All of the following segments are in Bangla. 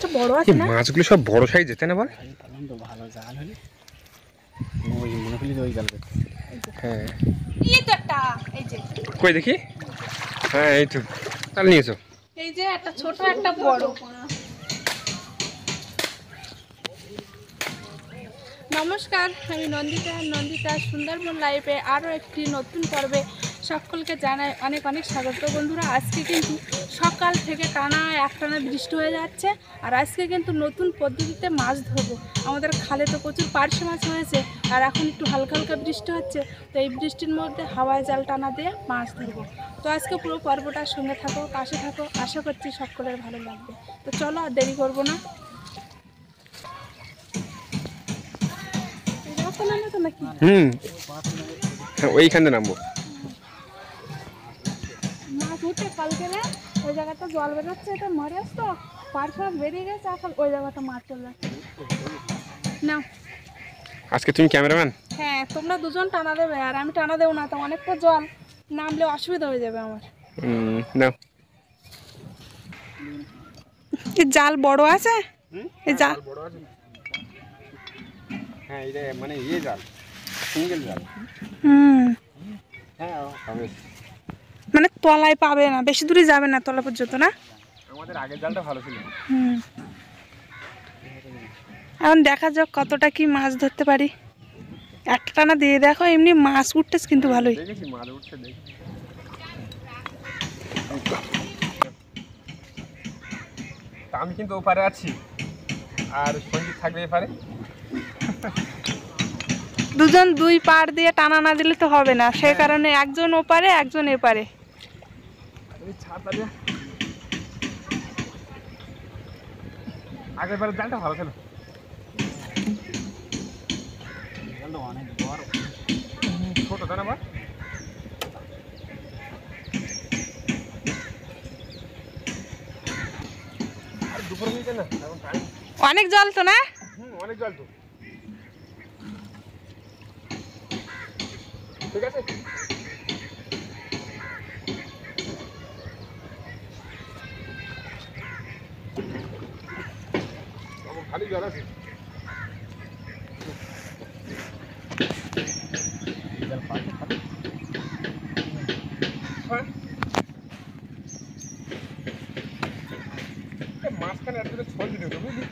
মাছটা বড় আছে না? মাছগুলো সব বড় সাইজ যেতে না বল? তো ভালো জাল হলে ওই মনে করলি ওই জাল করতে। হ্যাঁ এই তো একটা, এই যে কই দেখি। হ্যাঁ এই তো, তাহলে নিয়েছো। এই যে একটা ছোট একটা বড়। নমস্কার, আমি নন্দিতা সুন্দরবন লাইভে আরও একটি নতুন পর্বে সকলকে জানাই অনেক অনেক স্বাগত। বন্ধুরা, আজকে কিন্তু সকাল থেকে একটানা বৃষ্টি হয়ে যাচ্ছে, আর আজকে কিন্তু নতুন পদ্ধতিতে মাছ ধরবো। আমাদের খালে তো প্রচুর পার্শে মাছ হয়েছে, আর এখন একটু হালকা হালকা বৃষ্টি হচ্ছে, তো এই বৃষ্টির মধ্যে হাওয়ায় জাল টানা দিয়ে মাছ ধরবো। তো আজকে পুরো পর্বটার সঙ্গে থাকো, পাশে থাকো, আশা করছি সকলের ভালো লাগবে। তো চলো, আর দেরি করবো না। ওইখানে নামবো। মাছ উঠে কালকে না ওই জায়গাটা জল বেরোচ্ছে, এটা মরে আসতো পার্শ্ব বেরিয়ে গেছে, এখন ওই জায়গাটা মাছ চলে যাচ্ছে না। আজকে তুমি ক্যামেরাম্যান? হ্যাঁ, তোমরা দুজন টানা দেবে, আর আমি টানা দেবো না, তো অনেকটা জল নামলে অসুবিধা হয়ে যাবে আমার। না জাল বড় আছে, এই জাল বড় আছে। হ্যাঁ এটা মানে ইয়ে জাল, সিঙ্গেল জাল। হ্যাঁ হবে, মানে তলায় পাবে না, বেশি দূরে যাবে না তলা পর্যন্ত না। আমাদের আগের জালটা ভালো ছিল। এখন দেখা যাক কতটা কি মাছ ধরতে পারি। একটা টানা দিয়ে দেখো, এমনি মাছ উঠতেছে কিন্তু ভালোই। দেখেছি মাছ উঠছে, দেখি। আমি কিন্তু ওপারে আছি, আর সঞ্জিত থাকবে এপারে। দুজন দুই পার দিয়ে টানা না দিলে তো হবে না, সেই কারণে একজন ওপারে একজন এপারে। আগের বারের জালটা ভালো ছিল, অনেক বড় ছোট তাই না? দুপুর হয়েছে না, এখন টাইম অনেক জল তো না? অনেক জল তো। ঠিক আছে, খালি জল আছে। মাঝখানে এত ছল দিতে হবে, বুঝলি?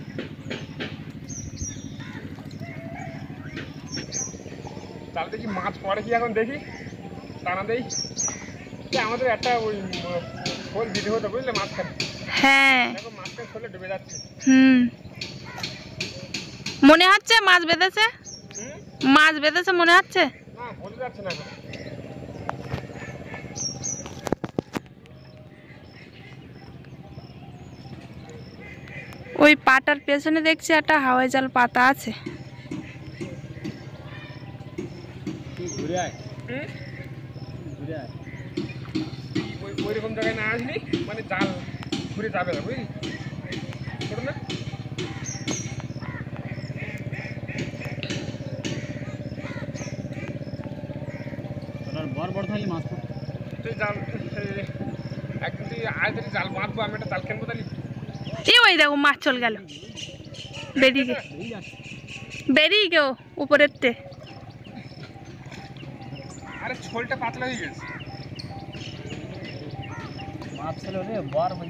তাহলে দেখি মাছ পড়ে কি, এখন দেখি টানা দেই। আমাদের একটা ওই ছল দিতে হতো, বুঝলে, মাঝখানে। হ্যাঁ, দেখো মাঝখানে ছলে ডুবে যাচ্ছে। মনে হচ্ছে মাছ বেঁধেছে, মাছ বেঁধেছে মনে হচ্ছে না, বোঝা যাচ্ছে না। ওই পাটার পেছনে দেখছি একটা হাওয়াই জাল পাতা আছে। ঘুরে আয়, ঘুরে আয়। ওইরকম জায়গায় না আসলি মানে জাল ঘুরে যাবে না, বুঝলি? ছোট না, বড় বড় থাকলে মাছ পড়তো। তুই জাল একদিন তুই আয়, তাহলে জাল বাঁধবো, আমি একটা জাল কিনবো তাহলে। ওই দেখো মাছ চল গেল, বেরিয়ে গেও উপরের তে। আরে ছোলটা পাতলা হয়ে গেছে। মাছ ছিল রে বড় বড়।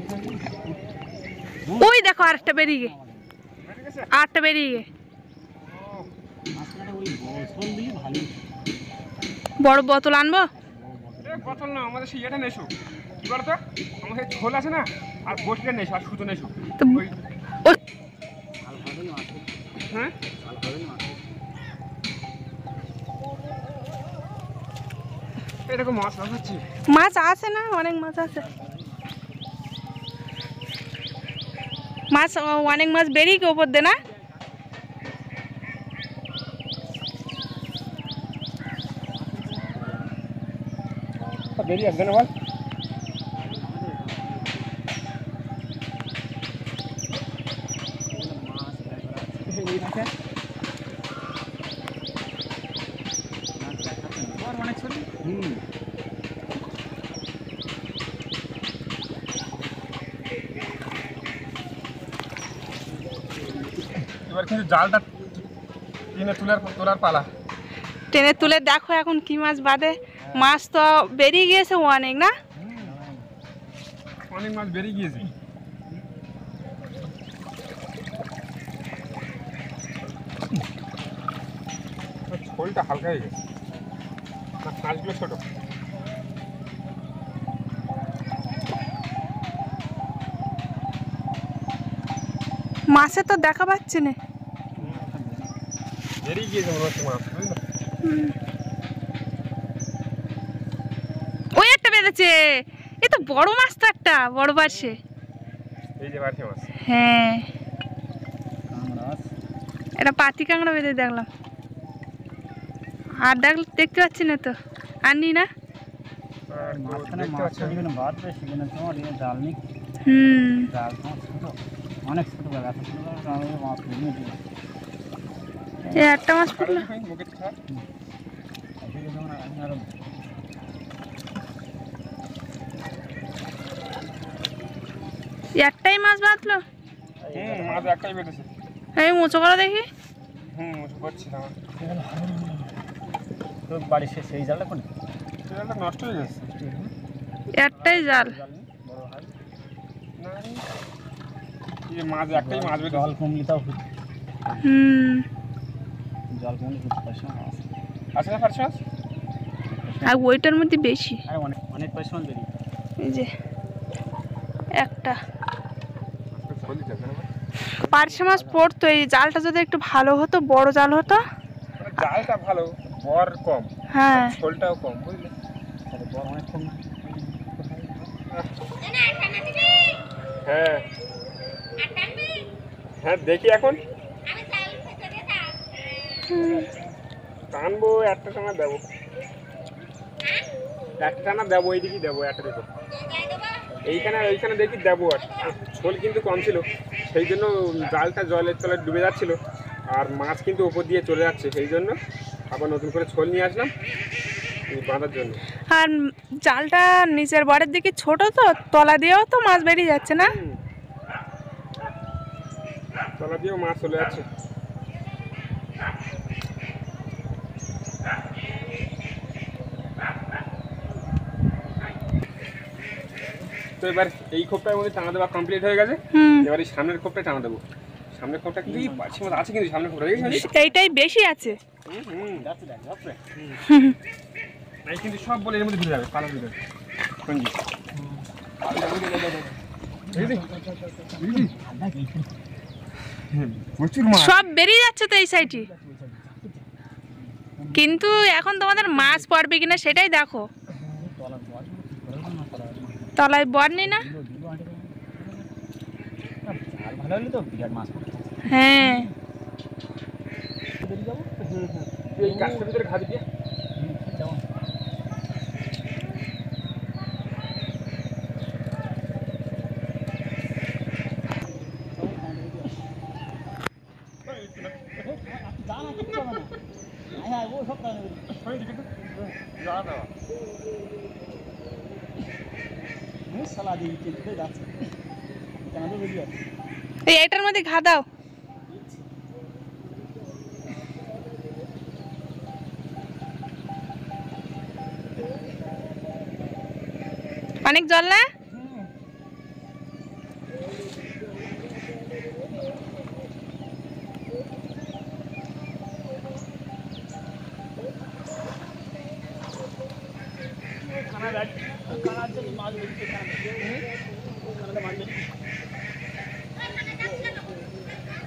ওই দেখো আরেকটা বেরিয়ে গে, আরেকটা বেরিয়ে গে। মাছটা ওই বোতল দিয়ে ভালো। বড় বোতল আনবো? বোতল না, আমাদের সেই এটা নেছো, কি বলতো, আমাদের ছোল আছে না, আর বসিটা নেছো, আর সুতো নেছো। হ্যাঁ, এরকম মাছ হচ্ছে। মাছ আছে না, অনেক মাছ আছে। মাছ অনেক মাছ বেরিয়ে গে উপর দে না। বেরিয়ে আসবে না বল। অনেক ছোট। এবার কিন্তু জালটা টেনে তোলার পালা। টেনে তুলে দেখো এখন কি মাছ বাঁধে। মাছ তো বেরিয়ে গিয়েছে অনেক, না? অনেক মাছ বেরিয়ে গিয়েছে। ঝোলটা হালকা হয়ে গেছে, মাছগুলো ছোট। মাছে তো দেখা পাচ্ছে না। বেরিয়ে গিয়েছে মনে হচ্ছে মাছ, বুঝলো? ওই একটা বেঁধেছে, এ তো বড় মাছ, তো একটা বড় বাসে। এই যে বাড়ছে মাছ। হ্যাঁ, কাঁকড়া মাছ। এটা পাতি কাঁকড়া বেঁধে দেখলাম। আর দেখতে পাচ্ছি না তো, আনি না। আর তো মাঝখানে দেখতে মাছ পাচ্ছি আমি। যেখানে বাঁধবে সেখানে তোমার জাল নেই। জাল তোমার ছোটো, অনেক ছোটো জায়গা, এত ছোটো জায়গা আমাদের মাছ নিয়ে দিল। এই একটা মাছ আরো পড়লো। দেখুন, মুখে ছাড়। এদিকে যেমন আমি আরো একটাই মাছ বাঁধলো। মাছ একটাই বেঁধেছে। এই উঁচু করে দেখি। মুছে করছিলাম। তো বাড়ির সেই জালটা কোন জালটা নষ্ট হয়ে যাচ্ছে। একটাই জাল। জাল নেই, বড় হাল। না, এই যে মাছ একটাই মাছ বেঁধেছে। জল কমলি তাও জল কমলি হতে পারছে না মাছ। আছে না পারছো মাছ? আর ওইটার মধ্যে বেশি। আরে অনেক অনেক পারছে মাছ বেরিয়ে। এই যে একটা ঝোলই যাবে না। পার্শে মাছ পড়তো। এই জালটা যদি একটু ভালো হতো, বড় জাল হতো। মানে জালটা ভালো, বর কম, হ্যাঁ, ঝোলটাও কম, বুঝলে? তাহলে বড় অনেক কম না। হ্যাঁ হ্যাঁ, দেখি এখন টানবো। একটা টানা দেবো, একটা টানা দেবো, এইদিকেই দেবো, একটা দেবো এইখানে আর ওইখানে দেখি দেবো। আর ঝোল কিন্তু কম ছিল, সেই জন্য জালটা জলের তলায় ডুবে যাচ্ছিল, আর মাছ কিন্তু ওপর দিয়ে চলে যাচ্ছে। সেই জন্য আবার নতুন করে ঝোল নিয়ে আসলাম এই বাঁধার জন্য। আর জালটা নিচের বরের দিকে ছোট, তো তলা দিয়েও তো মাছ বেরিয়ে যাচ্ছে, না? তলা দিয়েও মাছ চলে যাচ্ছে। তো এবার এই খোপটার মধ্যে টানা দেওয়া কমপ্লিট হয়ে গেছে। এবার এই সামনের খোপটা টানা দেবো। সামনের খোপটা কিন্তু পাচ্ছি মাছ আছে, কিন্তু সামনের খোপটা দেখেছিস? এইটাই বেশি আছে। যাচ্ছে দেখ যাচ্ছে। এই কিন্তু সব বলে এর মধ্যে ঢুকে যাবে, পালার ভিতরে। সঞ্জি প্রচুর মাছ। সব বেরিয়ে যাচ্ছে তো এই সাইডে। কিন্তু এখন তোমাদের মাছ পড়বে কিনা সেটাই দেখো। তলায় বর নেই, না? জাল ভালো হলে তো বিরাট মাছ পড়তো। হ্যাঁ, এই গাছটার ভিতরে ঘা দিয়ে যেমন এইটার মধ্যে ঘা দাও। অনেক জল, না?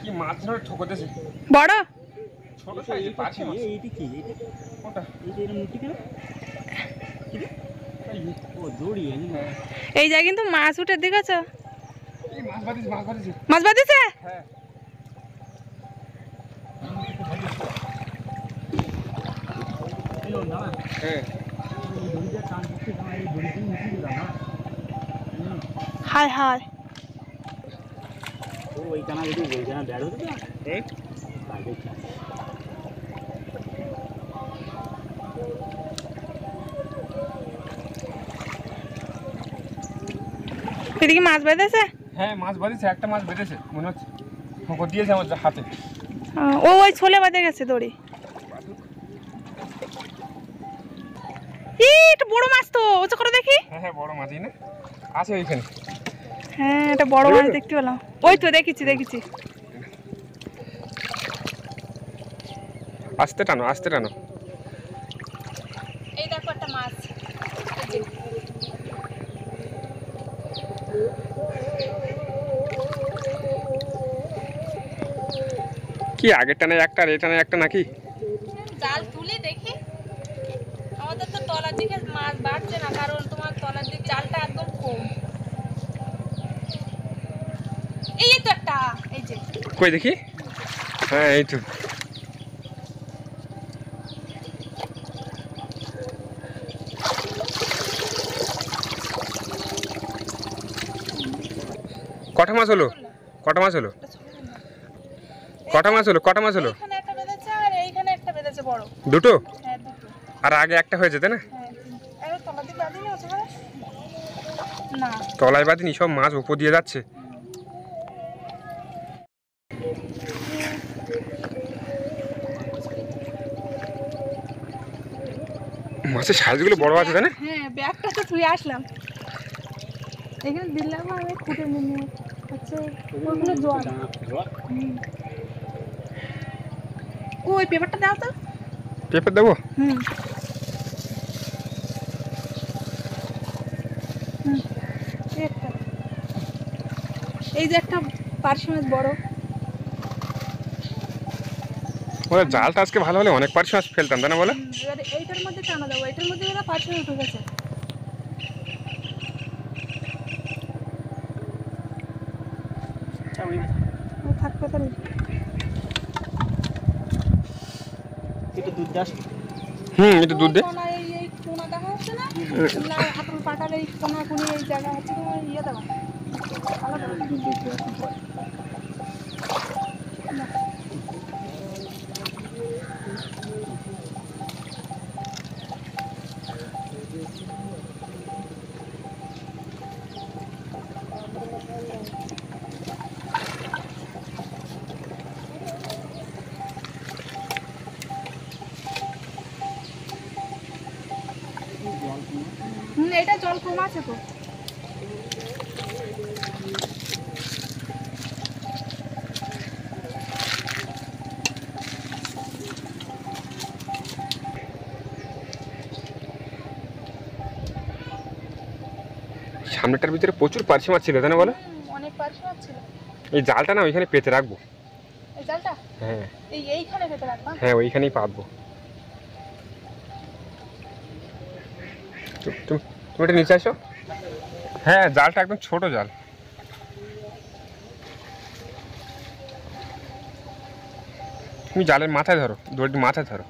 কি মাছ ধরে ঠকতেছে। বড় ছোট সাইজ পাঁচি মাছ। এইটা কি এইটা কোনটা? এইটা এরকম মুটি কেন ও দড়ি এই যা কিন্তু মাছ উঠে দেখেছ? এই মাছ বাঁধিছে, মাছ বাঁধিছে। মাছ বাঁধিছে। হ্যাঁ হ্যাঁ, হায় হায়, ওই কানা যদি ওই কানা ব্যাড হতো না এদিকে মাছ বেঁধেছে। হ্যাঁ মাছ বাঁধিছে, একটা মাছ বেঁধেছে মনে হচ্ছে। ঠোকর দিয়েছে আমার হাতে। ও ওই ছোলে বাঁধে গেছে দড়ি। এটা বড় মাছ তো, ওটা করে দেখি। হ্যাঁ বড় মাছই না আছে ওইখানে। হ্যাঁ এটা বড় মাছ দেখতে পেলাম। ওই তো দেখেছি। আস্তে টানো এই দেখো একটা মাছ। কি আগের টানে একটা আর এই টানে একটা নাকি? জাল তুলে দেখি। আমাদের তো তলার দিকে মাছ বাড়ছে না, কারণ তোমার তলার দিকে জালটা একদম কম। এই তো একটা, এই যে কই দেখি। হ্যাঁ এই তো। কটা মাছ হলো? এখানে একটা বেঁধেছে আর এইখানে একটা বেঁধেছে বড়। দুটো? হ্যাঁ দুটো। আর আগে একটা হয়ে যেতে না? হ্যাঁ আর তলার দিকে বাঁধিনি আছে না। তলায় বাঁধিনি, সব মাছ উপর দিয়ে যাচ্ছে। মাছের সাইজগুলো বড় আছে তাই না? হ্যাঁ ব্যাগটা তো ধুয়ে আসলাম, এখানে দিলাম আমি খুঁটে নিয়ে হচ্ছে ওগুলো জল। ওই পেপারটা দাও তো। পেপার দেবো? এই যে একটা পার্শে মাছ বড়। ওরা জালটা আজকে ভালো হলে অনেক পার্শে মাছ ফেলতাম তাই না বলে? এবার এইটার মধ্যে টানা দেবো, এটার মধ্যে ওরা পার্শে মাছ উঠে গেছে। থাকবে তাহলে একটু দুধ দাস। একটু দুধ দে। এই কোনা দেখা যাচ্ছে না, আপনার পাটার এই কোনা কোনি এই জায়গা হচ্ছে তোমার ইয়ে দেওয়া আলাদা। এটা জল কম আছে তো। সামনেটার ভিতরে প্রচুর পার্শে মাছ ছিল তাই না বলো? অনেক পার্শে মাছ ছিল। এই জালটা না ওইখানে পেতে রাখবো। এই জালটা? হ্যাঁ এইখানে পেতে রাখবা। হ্যাঁ ওইখানেই পাতবো। তুমি এটা নিচে আসো। হ্যাঁ জালটা একদম ছোট জাল। তুমি জালের মাথায় ধরো, দড়ির মাথায় ধরো।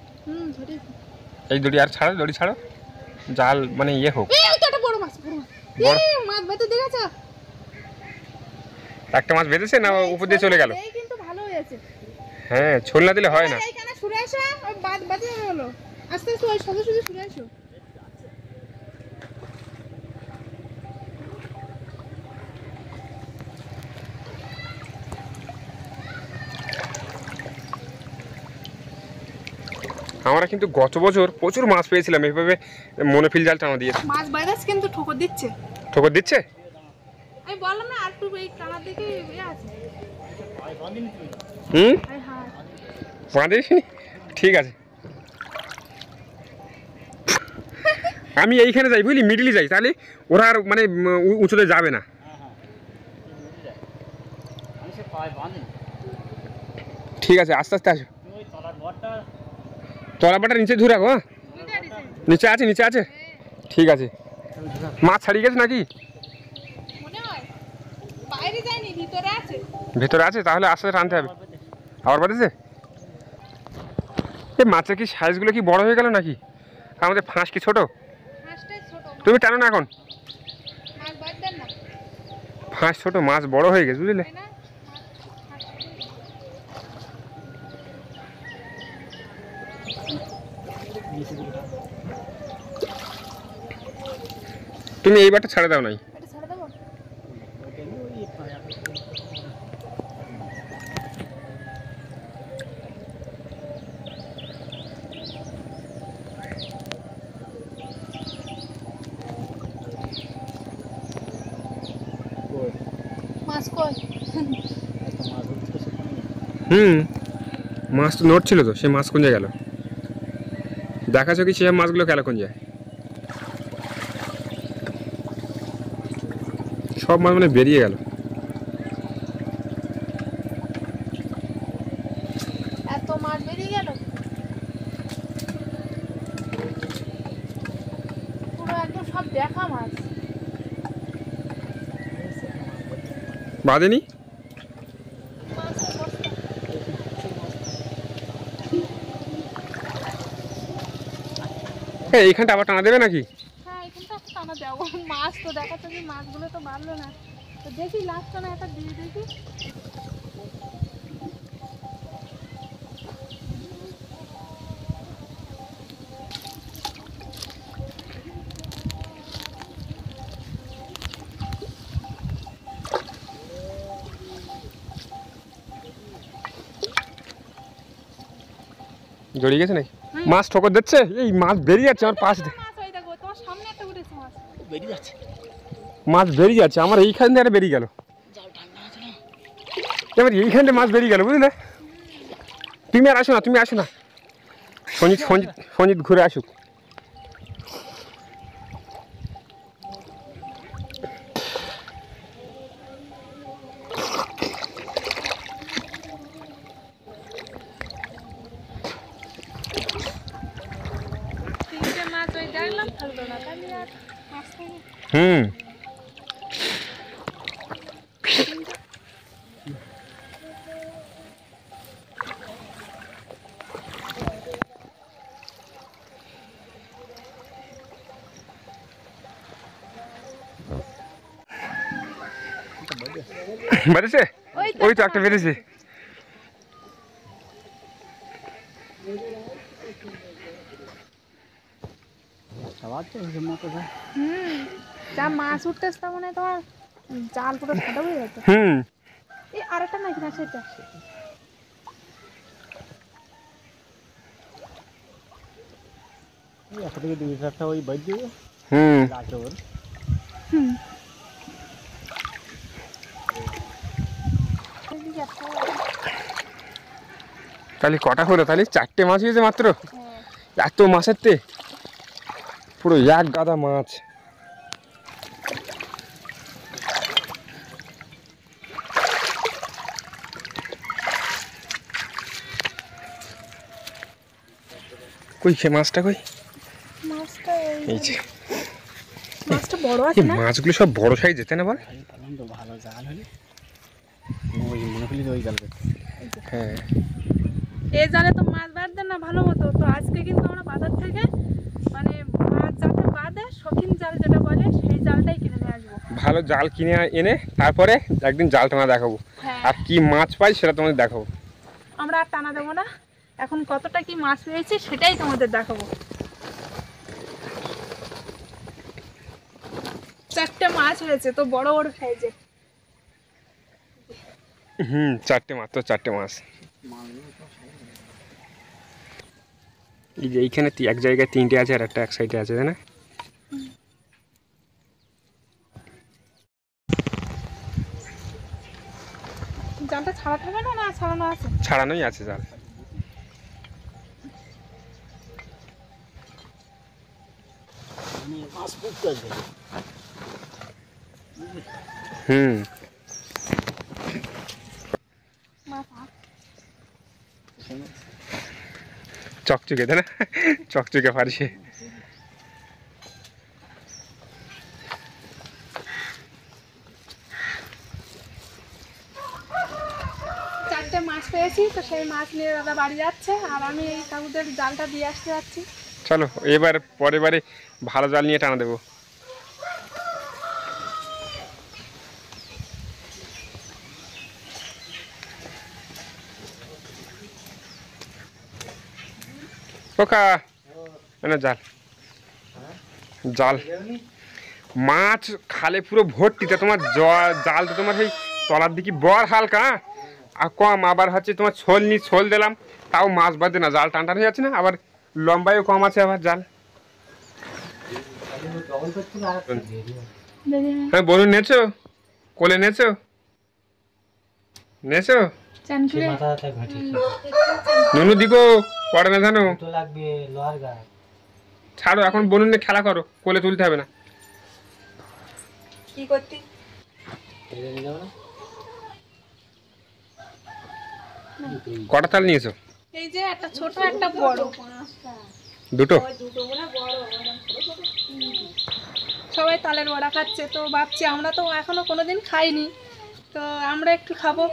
এই দড়ি আর ছাড়ো, দড়ি ছাড়ো, জাল মানে ইয়ে হোক। বড় মাছ বেঁধে দেখেছ? একটা মাছ বেঁধেছে না উপর দিয়ে চলে গেল? কিন্তু ভালো হয়েছে। হ্যাঁ ছোল না দিলে হয় না। এইখানে সরে আসো, বাজে হলো। আস্তে আস্তে ওই সোজা সরে আসো। আমরা কিন্তু গত বছর প্রচুর মাছ পেয়েছিলাম এইভাবে মনোফিল জাল টানা দিয়ে। মাছ বাইরাস কিন্তু ঠোকর দিচ্ছে। ঠোকর দিচ্ছে? আমি বললাম না আর একটু এই টানা দিকে আছে। বাঁধিস? ঠিক আছে আমি এইখানে যাই বুঝলি, মিডিলে যাই, তাহলে ওরা আর মানে উঁচুতে যাবে না। ঠিক আছে আস্তে আস্তে আসো। তলা বাটা নিচে ধরে রাখো। হ্যাঁ নিচে আছে। ঠিক আছে। মাছ ছাড়িয়ে গেছে নাকি? ভিতরে আছে, তাহলে আস্তে আস্তে টানতে হবে। আবার বাড়িছে? এই মাছের কি সাইজগুলো কি বড় হয়ে গেল নাকি? আমাদের ফাঁস কি ছোট? তুমি টানো না এখন। ফাঁস ছোট, মাছ বড় হয়ে গেছে বুঝলে। তুমি এই বাটা ছাড়ে দাও নাই। মাছ তো নড়ছিল তো, সে মাছ কোন জায়গায় গেল? দেখাছো কি সে মাছগুলো গেল কোন জায়গায়? সব মাছ মানে বেরিয়ে গেল। এত মাছ বেরিয়ে গেল, পুরো একদম সব দেখা মাছ। বাঁধেনি? এইখানটা আবার টানা দেবে নাকি? হ্যাঁ এখানটা টানা দেবো, মাছ তো দেখাচ্ছে যে মাছগুলো তো মারলো না, তো দেখি লাস্ট টানা একটা দিয়ে দেখি। জড়িয়ে গেছে নাকি? মাছ ঠোকর দিচ্ছে, এই মাছ বেরিয়ে যাচ্ছে আমার পাশ দিয়ে। মাছ ওই দেখো, তোমার সামনে একটা উঠেছে মাছ। বেরিয়ে যাচ্ছে। মাছ বেরিয়ে যাচ্ছে আমার এইখান থেকে বেরিয়ে গেল, এবার এইখানটা মাছ বেরিয়ে গেল বুঝলে। তুমি আর আসো না, তুমি আসো না, সঞ্জিত সঞ্জিত সঞ্জিত ঘুরে আসুক। তিনটে মাছ ওই দেখলাম থাকলো না, তাহলে আর মাছ থাকে। বেড়েছে, ওই তো একটা বেড়েছে। যা মাছ উঠতেছে তার মানে তোমার জাল পুরো ফাটা হয়ে যেত। এই আরেকটা নাকি না সেটা? একটা থেকে 2-4টা ওই বাইর দিয়ে রাখতে পারো। তাহলে কটা হলো? তাহলে 4টে মাছ হয়েছে মাত্র। এত মাছের তে পুরো এক গাদা মাছ। কই সে মাছটা কই? মাছটা এই যে মাছটা বড় আছে এই না? মাছগুলো সব বড় সাইজ যেতে না বল? তো ভালো জাল হলে ওই মনে করি ওই জাল করতে। হ্যাঁ এই জালে তো মাছ বাঁধতে না ভালো মতো, তো আজকে কিন্তু আমরা বাজার থেকে মানে মাছ যাতে বাঁধে শৌখিন জাল যেটা বলে সেই জালটাই কিনে নিয়ে আসবো। ভালো জাল কিনে এনে তারপরে একদিন জাল টানা দেখাবো, হ্যাঁ আর কি মাছ পাই সেটা তোমাদের দেখাবো। আমরা আর টানা দেবো না, এখন কতটা কি মাছ পেয়েছি সেটাই তোমাদের দেখাবো। 4টে মাছ হয়েছে তো বড় বড় সাইজের। 4টে মাত্র 4টে মাছ। এই যে এইখানে এক জায়গায় 3টে আছে আর একটা এক সাইডে আছে, তাই না? জালটা ছাড়াতে হবে না, না ছাড়ানো আছে? ছাড়ানোই আছে জাল। মাছ পড়তে আসবে। চকচকে, তাই না? চকচকে ফারছে। মাছ পেয়েছি তো সেই মাছ নিয়ে দাদা বাড়ি যাচ্ছে, আর আমি এই কাকুদের জালটা দিয়ে আসতে যাচ্ছি। চলো এবার পরের বারে ভালো জাল নিয়ে টানা দেবো। ওকা না জাল জাল মাছ খালে পুরো ভর্তিতে তোমার জাল তো তোমার সেই তলার দিকে বড় হালকা আর কম, আবার হচ্ছে তোমার ছোল দিলাম তাও মাছ বাঁধে না, জাল টান হয়ে যাচ্ছে না, আবার লম্বাইও কম আছে আবার জাল। হ্যাঁ বলুন, নেছো কোলে নেছো? চান করে মাথাটা ঘাটি নুনু দিকো পড়ে না জানো তো লাগবে লোহার গাছ ছাড়ো এখন বলুন না খেলা করো কোলে তুলতে হবে না কি করতি কটা তাল নিয়েছো এই যে একটা ছোট একটা বড় দুটো সবাই তালের বড়া খাচ্ছে তো ভাবছি আমরা তো এখনো কোনোদিন খাইনি তো আমরা একটু খাবো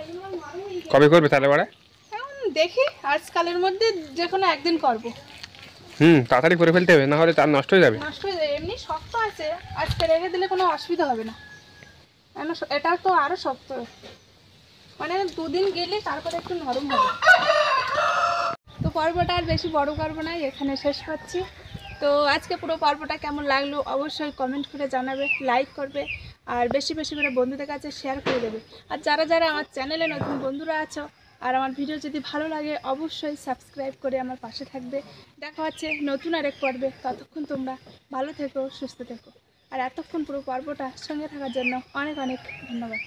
কবে করবে তাহলে বড়া এখন দেখি আজকালের মধ্যে যে কোনো একদিন করবো তাড়াতাড়ি করে ফেলতে হবে না হলে তার নষ্ট হয়ে যাবে নষ্ট হয়ে যায় এমনি শক্ত আছে আজকে রেখে দিলে কোনো অসুবিধা হবে না কেন এটা তো আরো শক্ত মানে দুদিন গেলে তারপরে একটু নরম হবে তো পর্বটা আর বেশি বড় করবো না এখানে শেষ করছি তো আজকে পুরো পর্বটা কেমন লাগলো অবশ্যই কমেন্ট করে জানাবে লাইক করবে আর বেশি বেশি করে বন্ধুদের কাছে শেয়ার করে দেবে আর যারা যারা আমার চ্যানেলে নতুন বন্ধুরা আছো আর আমার ভিডিও যদি ভালো লাগে অবশ্যই সাবস্ক্রাইব করে আমার পাশে থাকবে দেখা হচ্ছে নতুন আরেক পর্বে ততক্ষণ তোমরা ভালো থেকো সুস্থ থেকো আর এতক্ষণ পুরো পর্বটা সঙ্গে থাকার জন্য অনেক অনেক ধন্যবাদ।